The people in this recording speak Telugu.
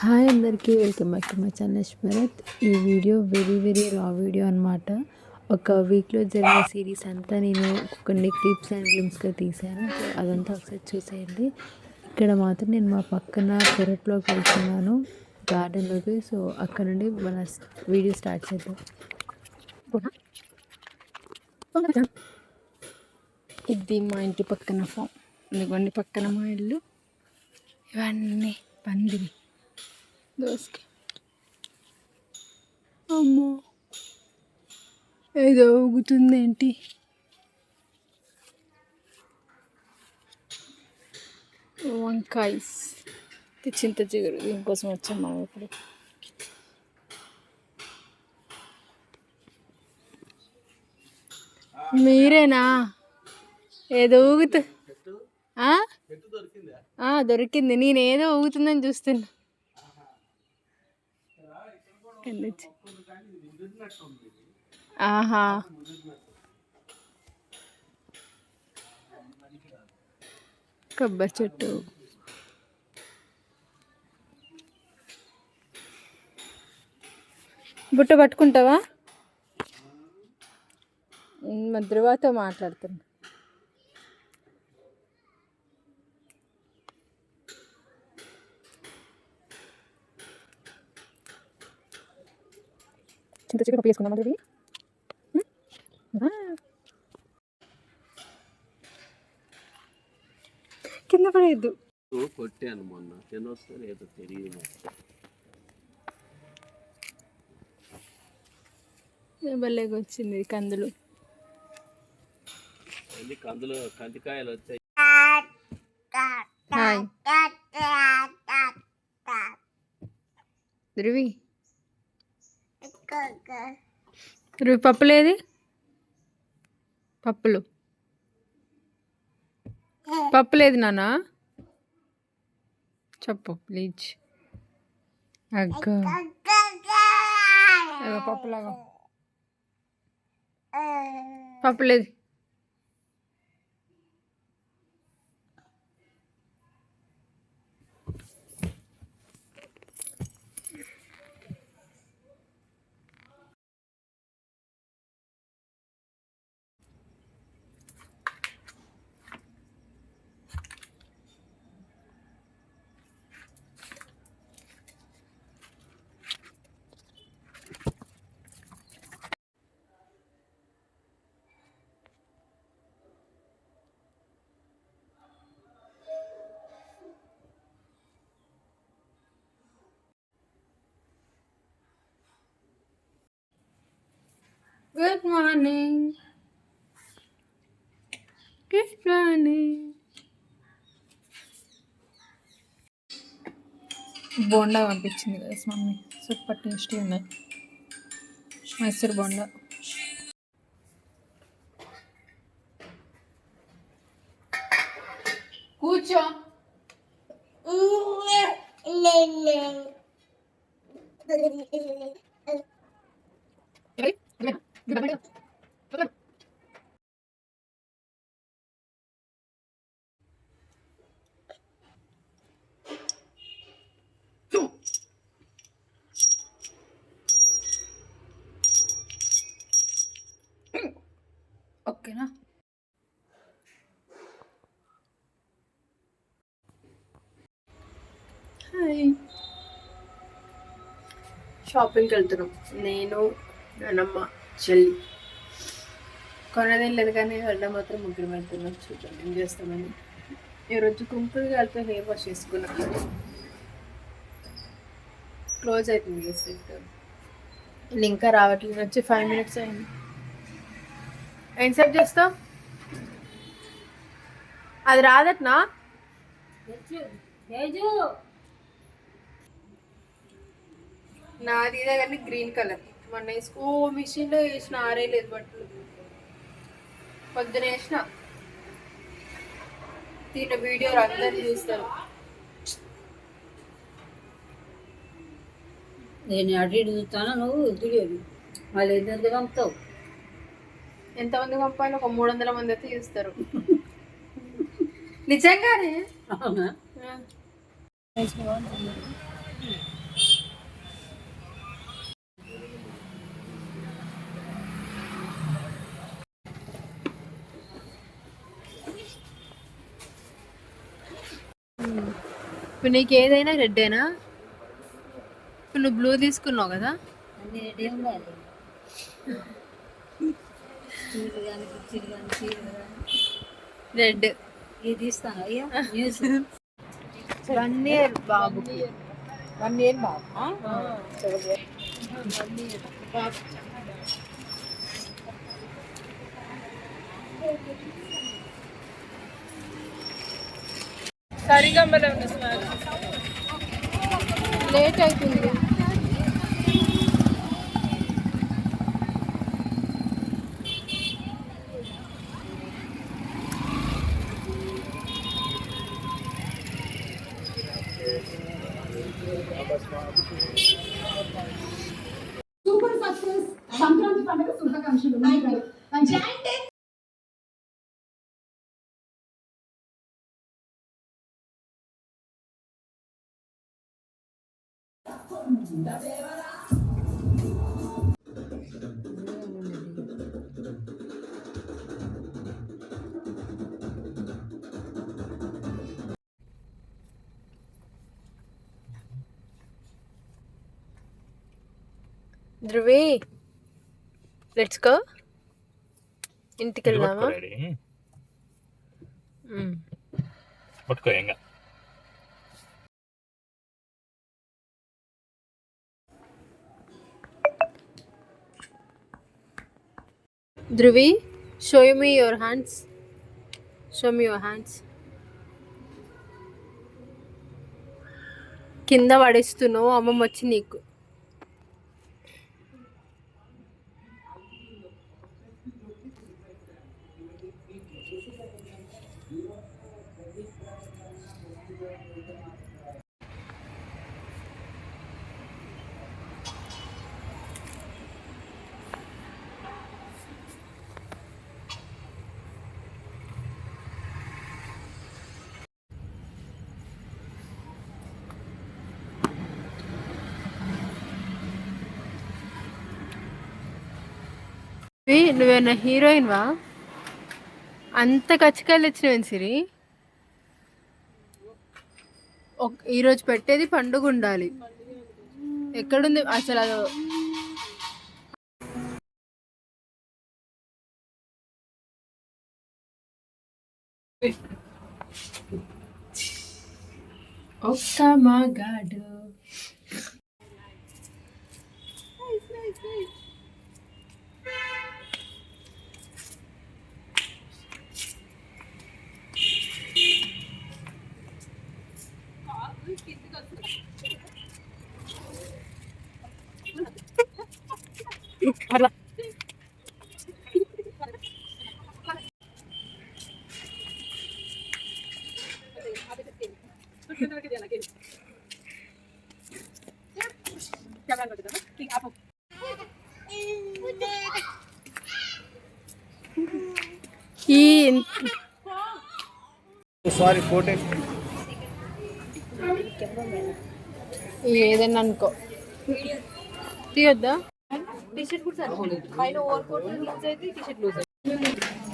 హాయ్ అందరికీ, welcome back to my channel స్మరత్. ఈ వీడియో వెరీ రా వీడియో అనమాట. ఒక వీక్లో జరిగిన సిరీస్ అంతా నేను కొన్ని క్లిప్స్ అండ్ గ్లిమ్స్గా తీశాను. సో అదంతా ఒకసారి చూసేయండి. ఇక్కడ మాత్రం నేను మా పక్కన పెరట్లోకి వెళ్తున్నాను, గార్డెన్లోకి. సో అక్కడ నుండి మన వీడియో స్టార్ట్ చేద్దాం. ఇది మా ఇంటి పక్కన ఫామ్. ఇదిగోండి పక్కన మా ఇల్లు. ఇవన్నీ పందిరి దోసకి. అమ్మో, ఏదో ఊగుతుంది ఏంటి? వంకాయస్, చింత చిగురు. దీనికోసం వచ్చాం మనం ఇప్పుడు. మీరేనా? ఏదో ఊగుతు దొరికింది. నేనేదో ఊగుతుందని చూస్తున్నా. ఆహా, కొబ్బరి చెట్టు. బుట్ట పట్టుకుంటావా? ధృవతో మాట్లాడుతున్నా. చింత చికెన్ పప్పు వేసుకున్నాం అది. కింద పడేయద్దు. కొట్టాను మొన్న, తినొచ్చు లేదో తెలియదు. భలేగా వచ్చింది కందులు. కందికాయలు వచ్చాయి. హాయ్ ధృవి. ధృవి పప్పులేది? పప్పు లేదు నాన్న, చెప్పు ప్లీజ్. అగ్గో పప్పులాగా పప్పు లేదు. Good morning. బోండా పంపించింది కదా మమ్మీ, సూపర్ టేస్టీ ఉన్నాయి. మైసూర్ బోండా. కూర్చో. ఓకేనా? హాయ్. షాపింగ్కి వెళ్తున్నాం, నేను, నానమ్మ, చెల్లి. కొనదేం లేదు కానీ వెళ్ళడం మాత్రం ముగ్గురు వెళ్తున్నాం. చూద్దాం ఏం చేస్తామని. ఈరోజు కుంకుడుగా వెళ్తే హెయిర్ వాష్ చేసుకున్నాను. క్లోజ్ అవుతుంది సెట్. ఇంకా రావట్లేదు. వచ్చి 5 minutes అయింది. ఏం సెట్ చేస్తావు? అది రాదట్నా? నాది ఇదే కానీ గ్రీన్ కలర్. మొన్న వేసుకో మిషన్లో వేసిన, ఆరేయలేదు బట్టలు. పొద్దున వేసిన. దీని వీడియోలు అందరు చూస్తారు. నేను అటు ఇటు చూస్తాను, నువ్వు తెలియదు. వాళ్ళు ఎంతమంది పంపుతావు? ఎంతమంది పంపాలి? ఒక 300 మంది అయితే చూస్తారు. నిజంగానే. అవునా? ఇప్పుడు నీకు ఏదైనా రెడ్డేనా? ఇప్పుడు నువ్వు బ్లూ తీసుకున్నావు కదా? అన్ని రెడీ ఉండాలి. స్టీల్ కానీ కుర్చీలు కానీ చీరలు కానీ రెడ్. ఇది తీస్తాను అయ్యా న్యూస్ 1 year బాబుకి. 1 year బాబు సరిగమ్మలో లేట్ అవుతుంది. సూపర్ సక్సెస్ సంక్రాంతి పండుగ శుభాకాంక్షలు. Dhruvi, let's go. ఇంటికి వెళ్దామా? పట్టుకో ఏంగా. Dhruvi, show me your hands. Show me your hands. కింద పడేస్తున్నావు, అమ్మమ్మ వచ్చి నీకు. నువ్వేనా హీరోయిన్ వా? అంత కచ్చికాయలు వచ్చినవేం సిరి? ఈరోజు పెట్టేది పండుగ ఉండాలి. ఎక్కడుంది అసలు? అది ఒక్క మగాడు. ఏదన్నా అనుకో, తీయొద్దా? టీ షర్ట్ కూడా సరిపోలేదు. పైన ఓవర్ కోట్ లూజ్ అయితే టీ షర్ట్ లూజ్ అయితే